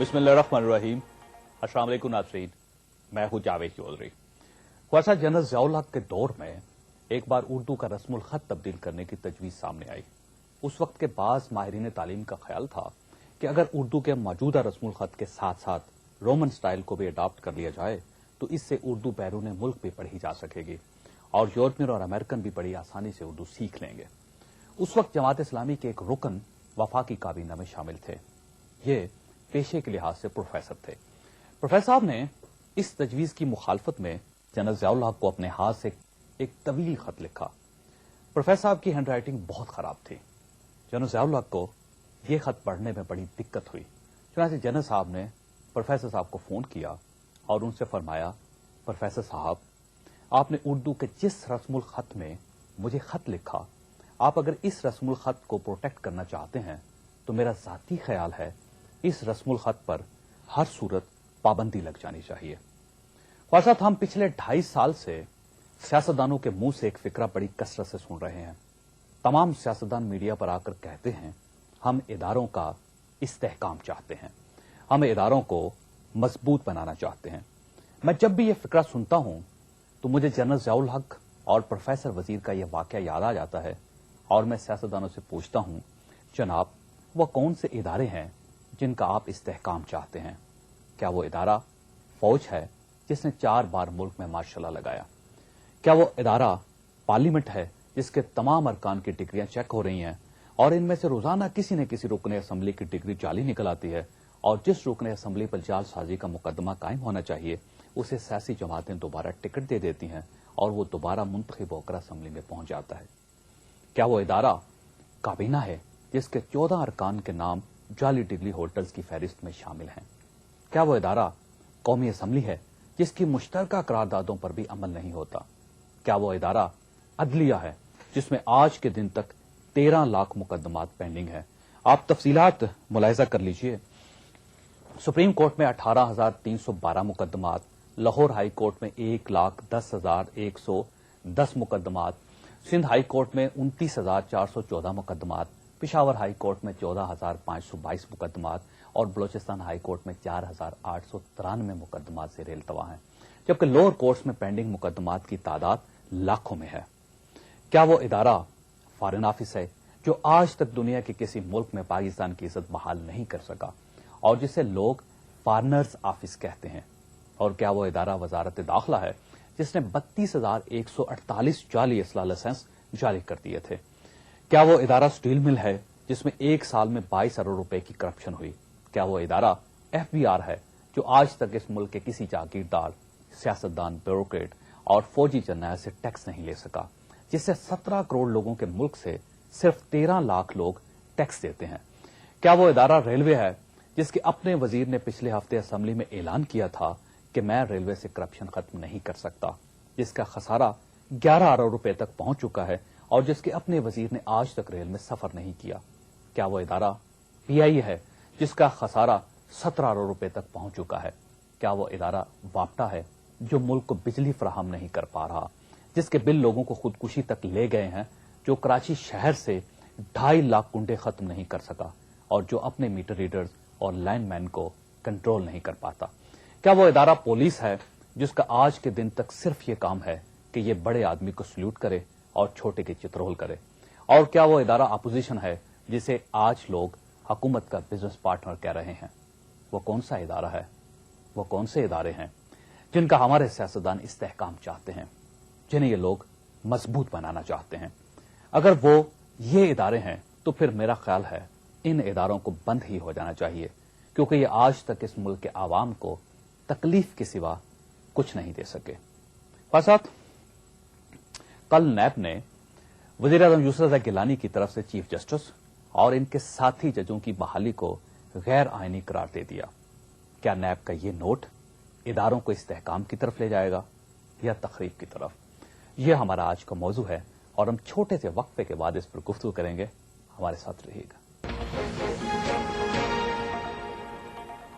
बिस्मिल्लाहिर्रहमानिर्रहीम। अस्सलाम वालेकुम नाज़रीन, मैं हूं जावेद चौधरी। ख्वाजा जनरल ज़ियाउल हक के दौर में एक बार उर्दू का रस्मुल खत तब्दील करने की तजवीज़ सामने आई। उस वक्त के बाज़ माहिरीन तालीम का ख्याल था कि अगर उर्दू के मौजूदा रस्मुल खत के साथ साथ रोमन स्टाइल को भी अडॉप्ट कर लिया जाए तो इससे उर्दू बैरून मुल्क भी पढ़ी जा सकेगी और यूरोपियन और अमेरिकन भी बड़ी आसानी से उर्दू सीख लेंगे। उस वक्त जमात इस्लामी के एक रुकन वफाकी काबीना में शामिल थे। ये पेशे के लिहाज से प्रोफेसर थे। प्रोफेसर साहब ने इस तजवीज की मुखालफत में जनरल ज़ियाउल हक को अपने हाथ से एक तवील खत लिखा। प्रोफेसर साहब की हैंड राइटिंग बहुत खराब थी। जनरल ज़ियाउल हक को यह खत पढ़ने में बड़ी दिक्कत हुई। चुनांचे जनरल साहब ने प्रोफेसर साहब को फोन किया और उनसे फरमाया, प्रोफेसर साहब, आपने उर्दू के जिस रस्मुल खत में मुझे खत लिखा, आप अगर इस रस्मुल खत को प्रोटेक्ट करना चाहते हैं तो मेरा जाती ख्याल है इस रस्मुल खत पर हर सूरत पाबंदी लग जानी चाहिए। ख्वाजा हम पिछले 2.5 साल से सियासतदानों के मुंह से एक फिक्रा बड़ी कसरत से सुन रहे हैं। तमाम सियासतदान मीडिया पर आकर कहते हैं हम इदारों का इस्तेहकाम चाहते हैं, हम इदारों को मजबूत बनाना चाहते हैं। मैं जब भी यह फिक्रा सुनता हूं तो मुझे जनरल ज़ियाउल हक और प्रोफेसर वजीर का यह वाकया याद आ जाता है और मैं सियासतदानों से पूछता हूं, जनाब, वह कौन से इदारे हैं जिनका आप इस्तेहकाम चाहते हैं? क्या वो इदारा फौज है जिसने 4 बार मुल्क में मार्शल लॉ लगाया? क्या वो इदारा पार्लियामेंट है जिसके तमाम अरकान की डिग्रियां चेक हो रही हैं और इनमें से रोजाना किसी न किसी रुकने असम्बली की डिग्री जाली निकल आती है और जिस रुकने असम्बली पर जालसाजी का मुकदमा कायम होना चाहिए उसे सियासी जमातें दोबारा टिकट दे देती हैं और वो दोबारा मुंतखब होकर असम्बली में पहुंच जाता है? क्या वो इदारा काबीना है जिसके 14 अरकान के नाम जाली डिग्री होल्डर्स की फहरिस्त में शामिल हैं? क्या वो इदारा कौमी असम्बली है जिसकी मुश्तरका करारदादों पर भी अमल नहीं होता? क्या वो इदारा अदलिया है जिसमें आज के दिन तक 13 लाख मुकदमात पेंडिंग है? आप तफसीलात मुलाहिजा कर लीजिए। सुप्रीम कोर्ट में 18,312 मुकदमात, लाहौर हाई कोर्ट में 1,10,110 मुकदमात, सिंध हाई कोर्ट में 29,414 मुकदमात, पिशावर हाई कोर्ट में 14,522 मुकदमात और बलोचिस्तान हाई कोर्ट में 4,893 मुकदमात से रेलतवा हैं, जबकि लोअर कोर्ट्स में पेंडिंग मुकदमात की तादाद लाखों में है। क्या वो इदारा फॉरेन ऑफिस है जो आज तक दुनिया के किसी मुल्क में पाकिस्तान की इज्जत बहाल नहीं कर सका और जिसे लोग फॉरेनर्स ऑफिस कहते हैं? और क्या वो इदारा वजारत दाखिला है जिसने 32,148 जाली असला लाइसेंस जारी कर दिए थे? क्या वो इदारा स्टील मिल है जिसमें 1 साल में 22 अरब रुपए की करप्शन हुई? क्या वो इदारा FBR है जो आज तक इस मुल्क के किसी जागीरदार, सियासतदान, ब्यूरोक्रेट और फौजी जर्नैल से टैक्स नहीं ले सका, जिससे 17 करोड़ लोगों के मुल्क से सिर्फ 13 लाख लोग टैक्स देते हैं? क्या वो इदारा रेलवे है जिसके अपने वजीर ने पिछले हफ्ते असम्बली में ऐलान किया था कि मैं रेलवे से करप्शन खत्म नहीं कर सकता, जिसका खसारा 11 अरब रुपए तक पहुंच चुका है और जिसके अपने वजीर ने आज तक रेल में सफर नहीं किया? क्या वो इदारा PI है जिसका खसारा 17 अरब रुपए तक पहुंच चुका है? क्या वो इदारा वापटा है जो मुल्क को बिजली फराहम नहीं कर पा रहा, जिसके बिल लोगों को खुदकुशी तक ले गए हैं, जो कराची शहर से 2.5 लाख कुंडे खत्म नहीं कर सका और जो अपने मीटर रीडर्स और लाइनमैन को कंट्रोल नहीं कर पाता? क्या वो इदारा पुलिस है जिसका आज के दिन तक सिर्फ ये काम है कि ये बड़े आदमी को सल्यूट करे और छोटे की चित्रोल करे? और क्या वो इदारा अपोजिशन है जिसे आज लोग हुकूमत का बिजनेस पार्टनर कह रहे हैं? वो कौन सा इदारा है? वो कौन से इदारे हैं जिनका हमारे सियासतदान इस्तेहकाम चाहते हैं, जिन्हें ये लोग मजबूत बनाना चाहते हैं? अगर वो ये इदारे हैं तो फिर मेरा ख्याल है इन इदारों को बंद ही हो जाना चाहिए, क्योंकि ये आज तक इस मुल्क के आवाम को तकलीफ के सिवा कुछ नहीं दे सके। साथ कल नैब ने वज़ीर-ए-आज़म यूसुफ रज़ा गिलानी की तरफ से चीफ जस्टिस और इनके साथी जजों की बहाली को गैर आईनी करार दे दिया। क्या नैब का ये नोट इदारों को इस्तेहकाम की तरफ ले जाएगा या तखरीब की तरफ? यह हमारा आज का मौजू है और हम छोटे से वक्फे के बाद इस पर गुफ्तगू करेंगे। हमारे साथ रहिएगा।